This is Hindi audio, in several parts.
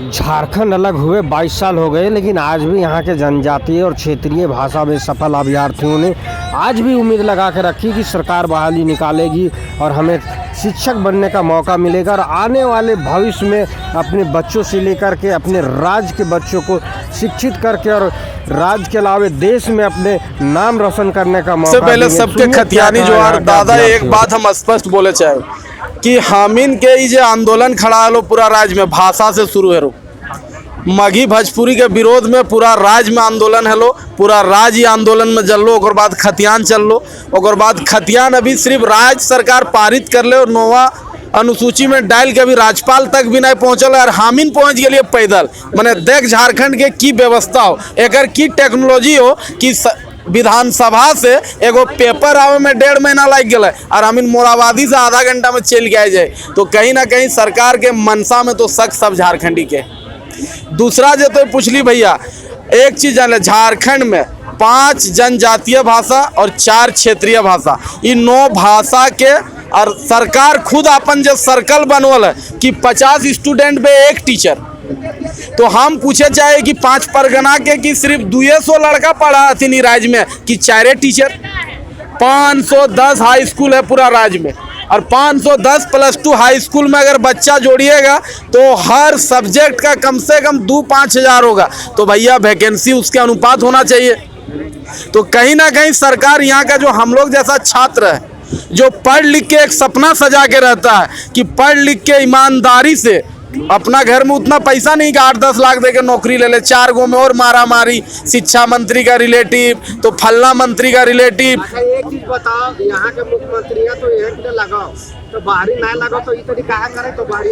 झारखंड अलग हुए 22 साल हो गए, लेकिन आज भी यहाँ के जनजातीय और क्षेत्रीय भाषा में सफल अभ्यर्थियों ने आज भी उम्मीद लगा के रखी कि सरकार बहाली निकालेगी और हमें शिक्षक बनने का मौका मिलेगा और आने वाले भविष्य में अपने बच्चों से लेकर के अपने राज्य के बच्चों को शिक्षित करके और राज्य के अलावा देश में अपने नाम रोशन करने का मौका। सबसे पहले सबके खतियानी जोहार दादा, एक बात हम स्पष्ट बोले चाहे कि हामिन के ये आंदोलन खड़ा है लो पूरा राज्य में भाषा से शुरू है रो मगही भोजपुरी के विरोध में पूरा राज्य में आंदोलन है लो, पूरा राज्य आंदोलन में चल लो। और बाद खतियान चल लो, और बाद खतियान अभी सिर्फ राज्य सरकार पारित कर ले और नोवा अनुसूची में डाल के अभी राज्यपाल तक भी नहीं पहुँचल और हामिन पहुँच गए पैदल। मैंने देख झारखंड के की व्यवस्था हो, एक की टेक्नोलॉजी हो कि विधानसभा से एगो पेपर आवे में 1.5 महीना लग गया और हमीन मोराबादी से आधा घंटा में चल के आ जाए। तो कहीं ना कहीं सरकार के मनसा में तो शक सब झारखंडी के। दूसरा जो तो पूछली भैया, एक चीज जाने झारखंड में 5 जनजातीय भाषा और 4 क्षेत्रीय भाषा, इन 9 भाषा के और सरकार खुद अपन जो सर्कल बनवल है कि 50 स्टूडेंट पे 1 टीचर। तो हम पूछे चाहे कि 5 परगना के कि सिर्फ 200 लड़का पढ़ा थी राज्य में कि 4 टीचर। 510 हाई स्कूल है पूरा राज्य में और 510 +2 हाई स्कूल में अगर बच्चा जोड़िएगा तो हर सब्जेक्ट का कम से कम 2-5 हज़ार होगा। तो भैया वैकेंसी उसके अनुपात होना चाहिए। तो कहीं ना कहीं सरकार यहाँ का जो हम लोग जैसा छात्र है जो पढ़ लिख के एक सपना सजा के रहता है कि पढ़ लिख के ईमानदारी से अपना घर में उतना पैसा नहीं कि 8-10 लाख दे के नौकरी ले ले, 4 गो में और मारा मारी, शिक्षा मंत्री का रिलेटिव तो फल्ला मंत्री का रिलेटिव। अच्छा एक चीज बताओ, यहाँ के मुख्यमंत्री है तो यहाँ लगाओ तो बाहरी ना लगाओ तो ये तरीका करे तो बाहरी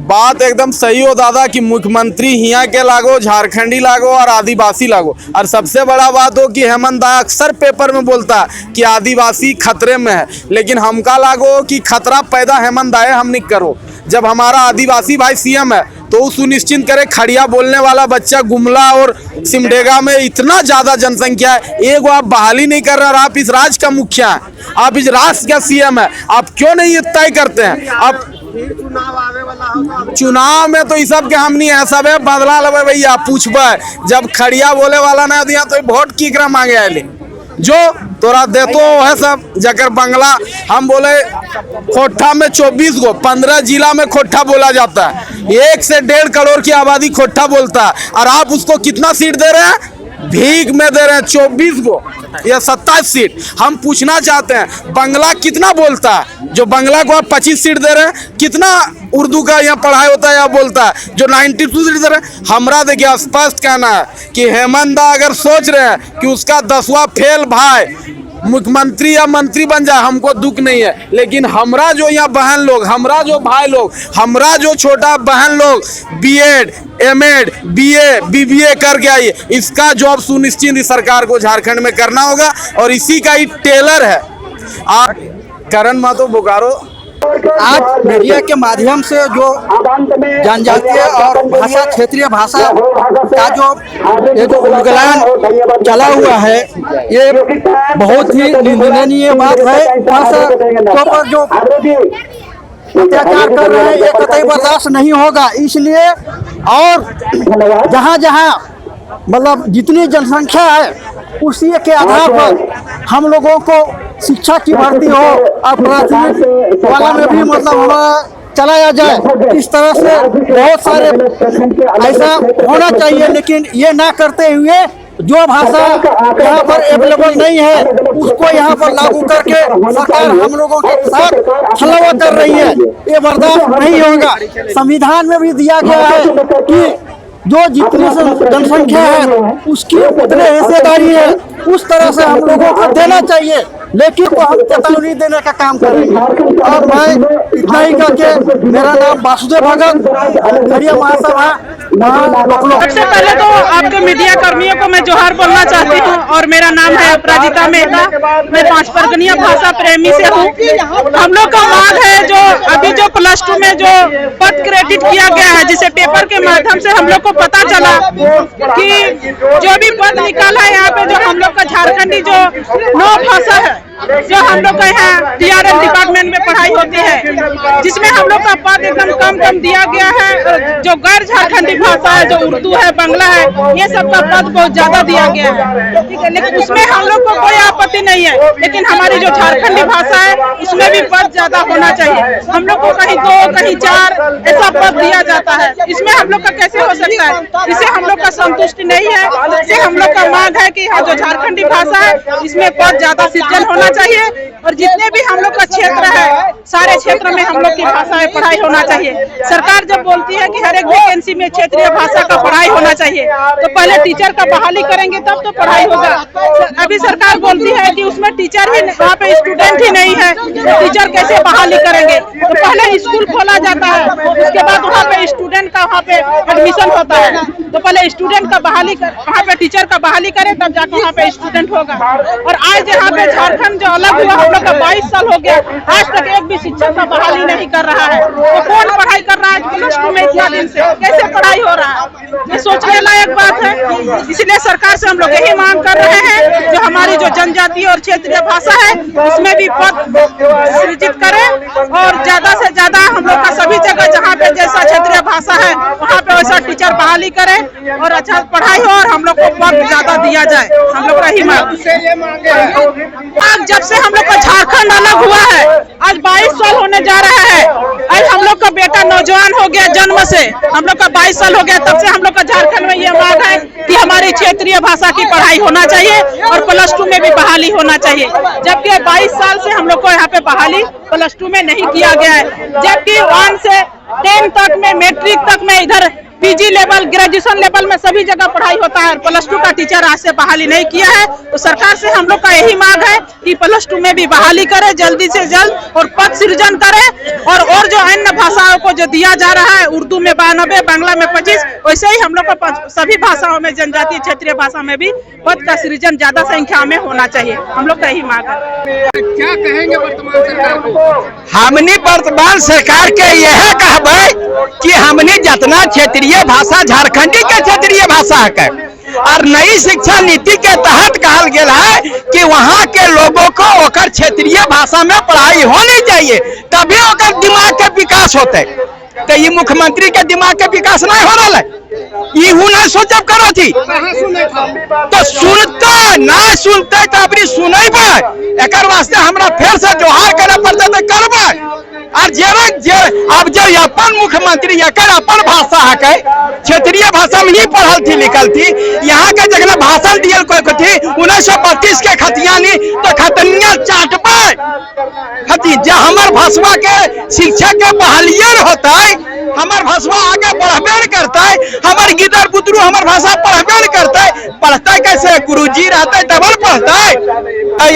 बात एकदम सही हो दादा कि मुख्यमंत्री यहाँ के लागो, झारखंडी लागो और आदिवासी लागो। और सबसे बड़ा बात हो कि हेमंत दा अक्सर पेपर में बोलता है कि आदिवासी खतरे में है, लेकिन हमका लागो कि खतरा पैदा हेमंत दा है हम नहीं करो। जब हमारा आदिवासी भाई सीएम है तो वो सुनिश्चित करे खड़िया बोलने वाला बच्चा गुमला और सिमडेगा में इतना ज़्यादा जनसंख्या है, एक आप बहाली नहीं कर रहे और आप इस राज्य का मुखिया है, आप इस राज्य का सीएम है, आप क्यों नहीं ये तय करते हैं? आप चुनाव आवे वाला हो चुनाव में तो इस सब के हम नहीं है, सब है बदला लगे भैया पूछबे जब खड़िया बोले वाला ना दिया तो वोट कीकरा मांगे आए जो तोरा देतो है सब जकर बंगला। हम बोले खोट्ठा में 24 गो 15 जिला में खोट्ठा बोला जाता है, 1 से 1.5 करोड़ की आबादी खोट्ठा बोलता है और आप उसको कितना सीट दे रहे हैं? भीख में दे रहे हैं 24 गो या 27 सीट। हम पूछना चाहते हैं बंगला कितना बोलता है? जो बंगला को आप 25 सीट दे रहे हैं, कितना उर्दू का यहाँ पढ़ाई होता है या बोलता है जो 92 सीट दे रहे हैं? हमरा देखिए स्पष्ट कहना है कि हेमंत दा अगर सोच रहे हैं कि उसका 10वां फेल भाई मुख्यमंत्री या मंत्री बन जाए, हमको दुख नहीं है, लेकिन हमरा जो यहाँ बहन लोग, हमरा जो भाई लोग, हमरा जो छोटा बहन लोग बीएड एमएड बीए बीबीए करके आई, इसका जॉब सुनिश्चित सरकार को झारखंड में करना होगा और इसी का ही टेलर है आप करण महतो बोकारो। आज मीडिया के माध्यम से जो जनजातीय और भाषा क्षेत्रीय भाषा का जो एक उलगलान चला हुआ है, ये बहुत ही निंदनीय बात है। भाषा पर जो अत्याचार कर रहे हैं ये कतई बर्दाश्त नहीं होगा। इसलिए और जहाँ जहाँ मतलब जितनी जनसंख्या है उसी के आधार पर हम लोगों को शिक्षा की भर्ती हो और प्राथमिक वाला में भी मतलब चलाया जाए। इस तरह से बहुत सारे ऐसा होना चाहिए, लेकिन ये ना करते हुए जो भाषा यहाँ पर अवेलेबल नहीं है उसको यहाँ पर लागू करके सरकार हम लोगों के साथ छलावा कर रही है, ये बर्दाश्त नहीं होगा। संविधान में भी दिया गया है कि जो जितनी जनसंख्या है उसकी उतने हिस्सेदारी है, उस तरह से हम लोगों को देना चाहिए, लेकिन वो हम चेतावनी देने का काम करेंगे। और मैं इतना ही करके, मेरा नाम वासुदेव भगत, खड़िया महासभा सबसे पहले तो आपके मीडिया कर्मियों को मैं जोहार बोलना चाहती हूँ और मेरा नाम है अपराजिता मेहता। मैं 5 परगनिया भाषा प्रेमी से हूँ। हम लोग का मांग है जो अभी जो +2 में जो पद क्रेडिट किया गया है, जिसे पेपर के माध्यम से हम लोग को पता चला कि जो भी पद निकाला है यहाँ पे, जो हम लोग का झारखंडी जो 9 भाषा है, जो हम लोग का यहाँ TRN डिपार्टमेंट में पढ़ाई होती है, जिसमें हम लोग का पद एकदम कम दिया गया है। जो गैर झारखंडी भाषा है, जो उर्दू है, बांग्ला है, ये सब का पद बहुत ज्यादा दिया गया है, ठीक है। लेकिन उसमें हम लोग को कोई आपत्ति नहीं है, लेकिन हमारी जो झारखंडी भाषा है उसमें भी पद ज्यादा होना चाहिए। हम लोग को कहीं 2 कहीं 4 ऐसा पद दिया जाता है, इसमें हम लोग का कैसे हो सकता है? इससे हम लोग का संतुष्टि नहीं है। इससे हम लोग का मांग है कि जो झारखंडी भाषा है इसमें पद ज्यादा सृजन होना चाहिए और जितने भी हम लोग का क्षेत्र है, सारे क्षेत्र में हम लोग की भाषा है पढ़ाई होना चाहिए। सरकार जब बोलती है कि हर एक वैकेंसी में क्षेत्रीय भाषा का पढ़ाई होना चाहिए, तो पहले टीचर का बहाली करेंगे तब तो पढ़ाई होगा। अभी सरकार बोलती है कि उसमें टीचर ही, वहाँ पे स्टूडेंट ही नहीं है, तो टीचर कैसे बहाली करेंगे? तो पहले स्कूल खोला जाता है, उसके बाद वहाँ पे स्टूडेंट का वहाँ पे एडमिशन होता है। तो पहले स्टूडेंट का बहाली वहाँ पे टीचर का बहाली करे, तब जाकर वहाँ पे स्टूडेंट होगा। और आज यहाँ पे झारखंड जो अलग हुआ, हम लोग का 22 साल हो गया, आज तक एक भी शिक्षक का बहाली नहीं कर रहा है। तो कौन पढ़ाई कर रहा है +2 में इतना दिन से? कैसे पढ़ाई हो रहा है? ये सोचने लायक बात है। इसलिए सरकार से हम लोग यही मांग कर रहे हैं, जो हमारी जो जनजातीय और क्षेत्रीय भाषा है उसमें भी पद सृजित करे और ज्यादा से ज्यादा हम लोग का सभी जगह जहाँ पे जैसा क्षेत्रीय भाषा है वहाँ पे वैसा टीचर बहाली करे और अच्छा पढ़ाई हो और हम लोग को पद ज्यादा दिया जाए। हम लोग का ही मांग। जब से हम लोग का झारखंड अलग हुआ है, आज 22 साल होने जा रहा है। आज हम लोग का बेटा नौजवान हो गया जन्म से, हम लोग का 22 साल हो गया, तब से हम लोग का झारखंड में ये मांग है कि हमारी क्षेत्रीय भाषा की पढ़ाई होना चाहिए और +2 में भी बहाली होना चाहिए। जबकि 22 साल से हम लोग को यहाँ पे बहाली +2 में नहीं किया गया है, जबकि 1 से 10 तक में, मैट्रिक तक में, इधर PG लेवल, ग्रेजुएशन लेवल में सभी जगह पढ़ाई होता है। +2 का टीचर आज से बहाली नहीं किया है। तो सरकार से हम लोग का यही मांग है कि +2 में भी बहाली करे जल्दी से जल्द और पद सृजन करे। और जो अन्य भाषाओं को जो दिया जा रहा है, उर्दू में 92, बांग्ला में 25, वैसे ही हम लोग का सभी भाषाओं में, जनजातीय क्षेत्रीय भाषा में भी पद का सृजन ज्यादा संख्या में होना चाहिए। हम लोग का यही मांग है। क्या कहेंगे वर्तमान सरकार को? हमने वर्तमान सरकार के यह कहबै कि हमने जितना क्षेत्रीय भाषा झारखंडी के क्षेत्रीय भाषा है और नई शिक्षा नीति के तहत कहा गया है कि वहाँ के लोगों को ओकर क्षेत्रीय भाषा में पढ़ाई होनी चाहिए, तभी ओकर दिमाग के विकास होते। तो ये मुख्यमंत्री के दिमाग के विकास नहीं हो रहा है, ये नहीं सोचब करो थी तो सुनते ना सुनते तो अपनी सुनेबे। एक वास्ते हमरा फिर से जोहार करे पड़ते तो करबे। और अब जो अपन मुख्यमंत्री एक अपन भाषा है, क्षेत्रीय भाषा में ही पढ़ल थी लिखल थी, यहाँ के जगह भाषण दियल कोई थी 1932 के खतियानी तो खतनिया चाटबे खती। जो हमार भाषा के शिक्षक के बहालियर होता है, हमार भाषा आगे बढ़बे करता है, हमार गिदर बुतरू हमार भाषा पढ़बे करता है। पढ़ता कैसे? गुरुजी रहते डबल पढ़ता है।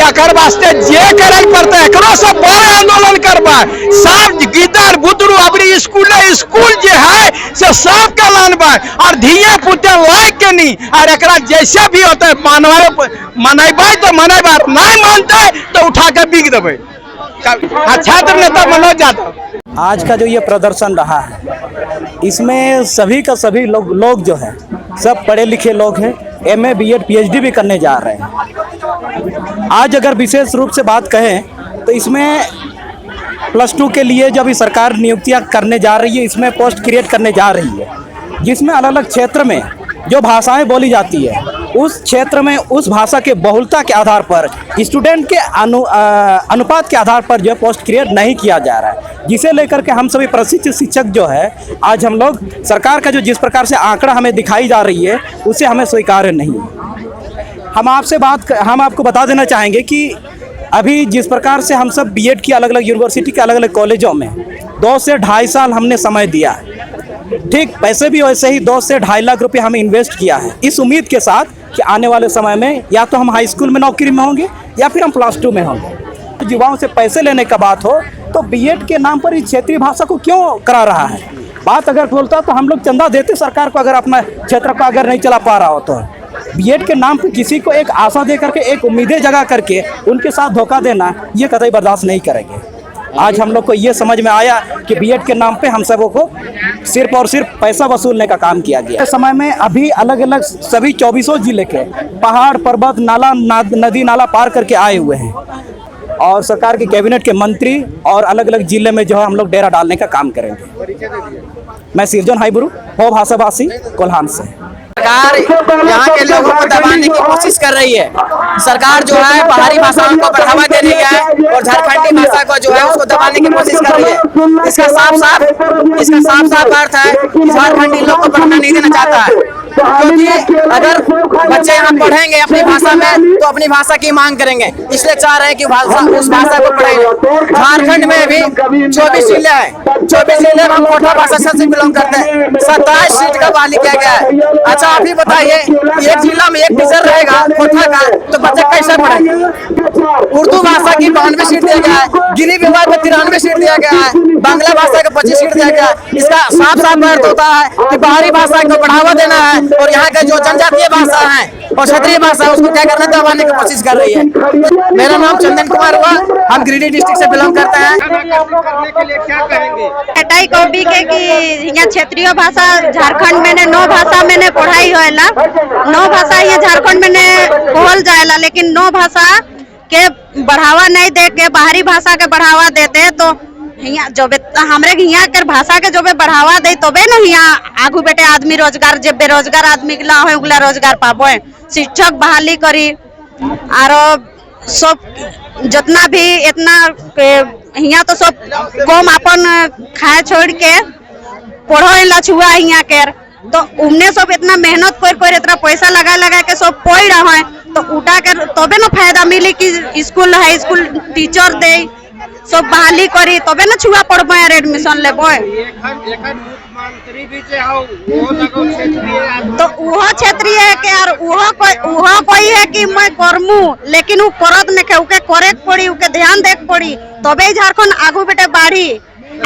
एकर वास्ते जे करे पड़ता है, एकरो से बड़ा आंदोलन करबा। सब गिदर बुतरू अपनी स्कूल जो है से सब के लानबा और धिया पुते लायक के नहीं। और एकरा जैसे भी होता है मनेबे तो मनेबे, नहीं मानते तो उठा के बिक देवे। छात्र नेता मनोज यादव। आज का जो ये प्रदर्शन रहा है, इसमें सभी का सभी लोग जो है सब पढ़े लिखे लोग हैं, MA BEd PhD भी करने जा रहे हैं। आज अगर विशेष रूप से बात कहें तो इसमें +2 के लिए जब सरकार नियुक्तियां करने जा रही है, इसमें पोस्ट क्रिएट करने जा रही है, जिसमें अलग अलग क्षेत्र में जो भाषाएं बोली जाती है, उस क्षेत्र में उस भाषा के बहुलता के आधार पर स्टूडेंट के अनुपात के आधार पर जो पोस्ट क्रिएट नहीं किया जा रहा है, जिसे लेकर के हम सभी प्रशिक्षित शिक्षक जो है, आज हम लोग सरकार का जो जिस प्रकार से आंकड़ा हमें दिखाई जा रही है उसे हमें स्वीकार्य नहीं है। हम आपको बता देना चाहेंगे कि अभी जिस प्रकार से हम सब BEd की अलग अलग यूनिवर्सिटी के अलग अलग कॉलेजों में 2 से 2.5 साल हमने समय दिया है, ठीक पैसे भी वैसे ही 2 से 2.5 लाख रुपए हमें इन्वेस्ट किया है, इस उम्मीद के साथ कि आने वाले समय में या तो हम हाई स्कूल में नौकरी में होंगे या फिर हम +2 में होंगे। युवाओं से पैसे लेने का बात हो तो BEd के नाम पर इस क्षेत्रीय भाषा को क्यों करा रहा है? बात अगर बोलता तो हम लोग चंदा देते सरकार को, अगर अपना क्षेत्र को अगर नहीं चला पा रहा हो तो। बीएड के नाम पे किसी को एक आशा दे करके, एक उम्मीदें जगा करके उनके साथ धोखा देना, ये कतई बर्दाश्त नहीं करेंगे। आज हम लोग को ये समझ में आया कि बीएड के नाम पे हम सबों को सिर्फ और सिर्फ पैसा वसूलने का काम किया गया। इस समय में अभी अलग अलग सभी 24 जिले के पहाड़ पर्वत नाला नदी नाला पार करके आए हुए हैं और सरकार के कैबिनेट के मंत्री और अलग अलग जिले में जो है हम लोग डेरा डालने का काम करेंगे। मैं सिरजन हाईब्रू हो भाषाभाषी कोल्हान से। सरकार यहाँ के लोगों को दबाने की कोशिश कर रही है। सरकार जो है बाहरी भाषाओं को बढ़ावा दे रही है और झारखंडी भाषा को जो है उसको दबाने की कोशिश कर रही है। इसका साफ साफ अर्थ है कि झारखंडी लोग को पढ़ना नहीं देना चाहता है, क्योंकि अगर बच्चे यहाँ पढ़ेंगे अपनी भाषा में तो अपनी भाषा की मांग करेंगे, इसलिए चाह रहे हैं कि उस भाषा को पढ़ाएंगे। झारखंड में भी 24 जिले हैं, 24 जिले में हम कोठा भाषा से बिलोंग करते हैं। 27 सीट का बहाली किया गया है। अच्छा आप ही बताइए, एक जिला में एक टीचर रहेगा कोठा का तो बच्चे कैसे पढ़ेंगे। उर्दू भाषा की 92 सीट दिया गया है, गिरी विभाग में 93 सीट दिया गया है, बांग्ला भाषा को 25 सीट दिया गया है। इसका साफ साफ अर्थ होता है कि बाहरी भाषा को बढ़ावा देना है और यहाँ के जो जनजातीय भाषा है और क्षेत्रीय भाषा है उसको क्या करना दबाने की कोशिश कर रही है। मेरा नाम चंदन कुमार हुआ, हम गिरिडीह डिस्ट्रिक्ट से बिलोंग करते हैं। करने के लिए क्या कहेंगे? एटाई कॉपी के कि यहाँ क्षेत्रीय भाषा झारखंड में 9 भाषा में पढ़ाई होएला, 9 भाषा ये झारखंड में बोल जाएला, लेकिन 9 भाषा के बढ़ावा नहीं दे के बाहरी भाषा के बढ़ावा देते तो यहाँ जो हमरे यहाँ के भाषा के जो बढ़ावा दे तो बे ना यहाँ आगू बेटे आदमी रोजगार, जब बेरोजगार आदमी ला हो उगला रोजगार पाबो। शिक्षक बहाली करी और सब जितना भी इतना यहाँ तो सब कम अपन खाए छोड़ के पढ़ो लछुआ यहाँ के तो उमने सब इतना मेहनत कर इतना पैसा लगा के सब पढ़ रहा है तो उठा कर तबे ना फायदा मिली कि स्कूल है, स्कूल टीचर दे सब बहाली करी तबे ना छुआ पढ़बो यार एडमिशन लेबो। मुख्यमंत्री भी जे हो वो लगो क्षेत्रीय तो वो क्षेत्रीय है के यार वो कोई है कि मैं करमू, लेकिन वो करत ने के उके करे पड़ी, उके ध्यान देख पड़ी तबे झारखंड आगू बेटे बाढ़ी।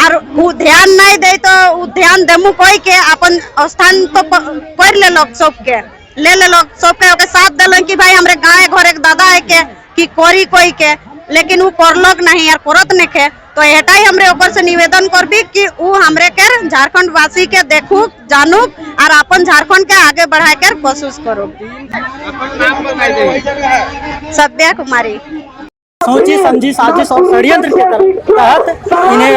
और वो ध्यान नहीं दे तो वो ध्यान देमु कोई के अपन स्थान तो कर ले लोग सबके ले लोग सबके ओके साथ देलन कि भाई हमरे गाँव घर एक दादा है के कि कोरी कोई के, लेकिन वो करलोग नहीं यार करत ने के। तो एटा ही हमरे ऊपर से निवेदन करबी कि वो हमरे के झारखंड वासी के देखू जानू और अपन झारखंड के आगे बढ़ाए कर कोशिश करो। अपन नाम बताइए। सभ्या कुमारी। सोची समझी साजिश और षड्यंत्र के तहत इन्हें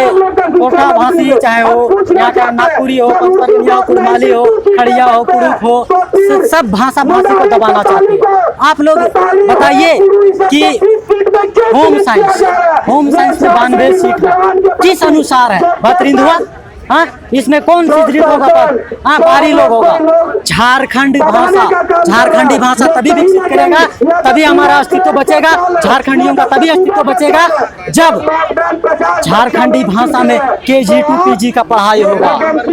कोठा भाषी चाहे हो यहाँ का नागपुरी हो, पंचतरकनिया हो, कुड़माली हो, खड़िया हो, कुड़ुक हो, सब भाषा भाषी को दबाना चाहती है। आप लोग बताइए कि होम साइंस में 92 सीट है, किस अनुसार है बतरिंदुआ? हाँ, इसमें कौन सी दृढ़ होगा पर? हाँ, बाहरी लोग होगा। झारखंडी भाषा तभी विकसित करेगा, तभी हमारा अस्तित्व बचेगा, झारखंडियों का तभी अस्तित्व बचेगा जब झारखंडी भाषा में KG to PG का पढ़ाई होगा।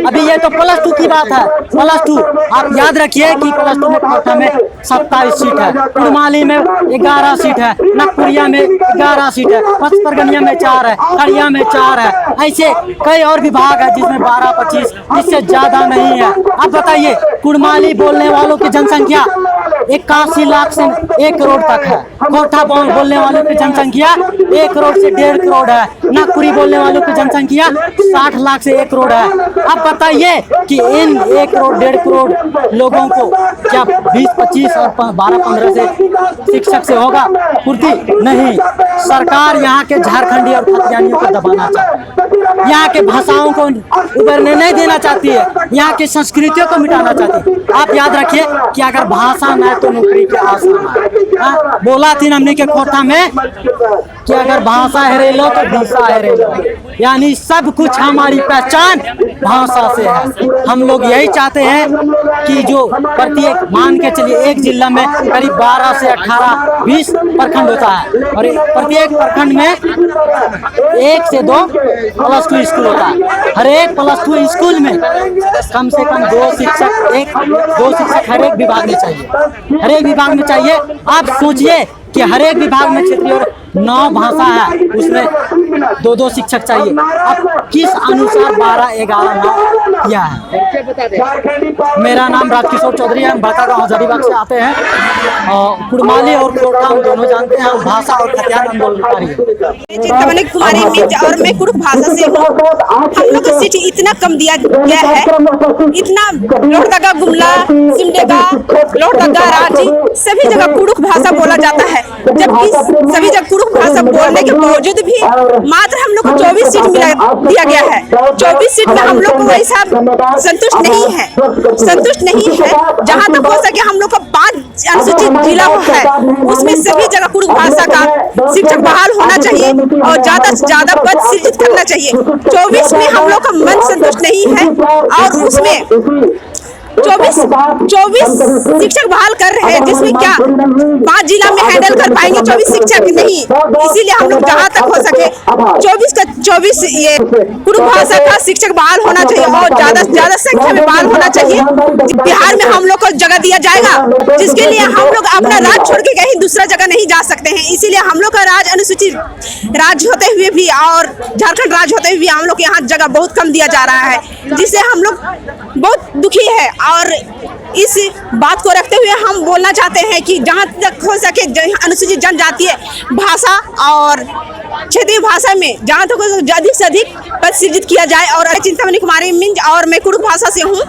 अभी ये तो +2 की बात है, +2। आप याद रखिए कि +2 में कोठा में 27 सीट है, कुड़माली में 11 सीट है, नागपुरिया में 11 सीट है, पंचतरकनिया में 4 है, खड़िया में 4 है, ऐसे कई और विभाग है जिसमें 12-25, इससे ज्यादा नहीं है। अब बताइए कुड़माली बोलने वालों की जनसंख्या 81 लाख से 1 करोड़ तक है, कोठा बोलने वालों की जनसंख्या 1 करोड़ से 1.5 करोड़ है, नागपुरी बोलने वालों की जनसंख्या 60 लाख से 1 करोड़ है। अब बताइए कि इन 1 करोड़ 1.5 करोड़ लोगों को क्या 20-25 और 12-15 से शिक्षक से होगा पूर्ति? नहीं। सरकार यहाँ के झारखंडी और खतियानियों को दबाना चाहती है, यहाँ के भाषाओं को उभरने नहीं देना चाहती है, यहाँ की संस्कृतियों को मिटाना चाहती है। आप याद रखिए कि अगर भाषा न है तो नौकरी के आसान। बोला थी हमने के कोठा में कि अगर भाषा हेरेलो तो दिशा हेरेलो, यानी सब कुछ हमारी पहचान भाषा से है। हम लोग यही चाहते हैं कि जो प्रत्येक मान के चलिए एक जिला में करीब 12 से 18-20 प्रखंड होता है और प्रत्येक प्रखंड में 1 से 2 +2 स्कूल होता है। हर एक +2 स्कूल में कम से कम 2 शिक्षक हर एक विभाग में चाहिए, हर एक विभाग में चाहिए। आप सोचिए कि हर एक विभाग में क्षेत्रीय और 9 भाषा है, उसमें 2-2 शिक्षक चाहिए। अब किस अनुसार 12, 11, 9 किया है। मेरा नाम राजकिशोर चौधरी है, हम बड़का गाँव हजारीबाग से आते हैं। कुड़माली और कोटा हम दोनों जानते हैं, हम भाषा और खतियान आंदोलनकारी हैं। चिंतामणि कुमारी मिंज और मैं कुड़ुक भाषा से हूँ। हम लोग को सीट इतना कम दिया गया है, इतना लोहरदगा, गुमला, सिमडेगा, लोहरदगा, रांची सभी जगह कुड़ुक भाषा बोला जाता है, जबकि सभी जगह कुड़ुक भाषा बोलने के बावजूद भी मात्र हम लोग को 24 सीट दिया गया है। 24 सीट में हम लोग को वैसा संतुष्ट नहीं है। जहाँ तक हो सके हम लोग को 5 अनुसूचित जिला है, उसमें सभी जगह कुड़ुक भाषा का शिक्षक बहाल होना चाहिए और ज्यादा से ज्यादा पद सृजित करना चाहिए। 24 में हम लोग का मन संतुष्ट नहीं है और उसमें 24 शिक्षक बहाल कर रहे हैं, जिसमें क्या 5 जिला में हैंडल कर पाएंगे 24 शिक्षक नहीं। इसीलिए हम लोग जहाँ तक हो सके 24 का 24 ये कुड़ुक भाषा का शिक्षक बहाल होना चाहिए और ज्यादा से ज्यादा संख्या में बहाल होना चाहिए। बिहार में हम लोग को जगह दिया जाएगा, जिसके लिए हम लोग अपना राज्य छोड़ के कहीं दूसरा जगह नहीं जा सकते हैं। इसीलिए हम लोग का राज्य अनुसूचित राज्य होते हुए भी और झारखंड राज्य होते हुए भी हम लोग यहाँ जगह बहुत कम दिया जा रहा है, जिससे हम लोग बहुत दुखी है। और इस बात को रखते हुए हम बोलना चाहते हैं कि जहाँ तक हो सके अनुसूचित जनजातीय भाषा और क्षेत्रीय भाषा में जहाँ तक अधिक से अधिक पद सृजित किया जाए। और चिंतामणि कुमारी मिंज और मैं कुड़ुक भाषा से हूँ।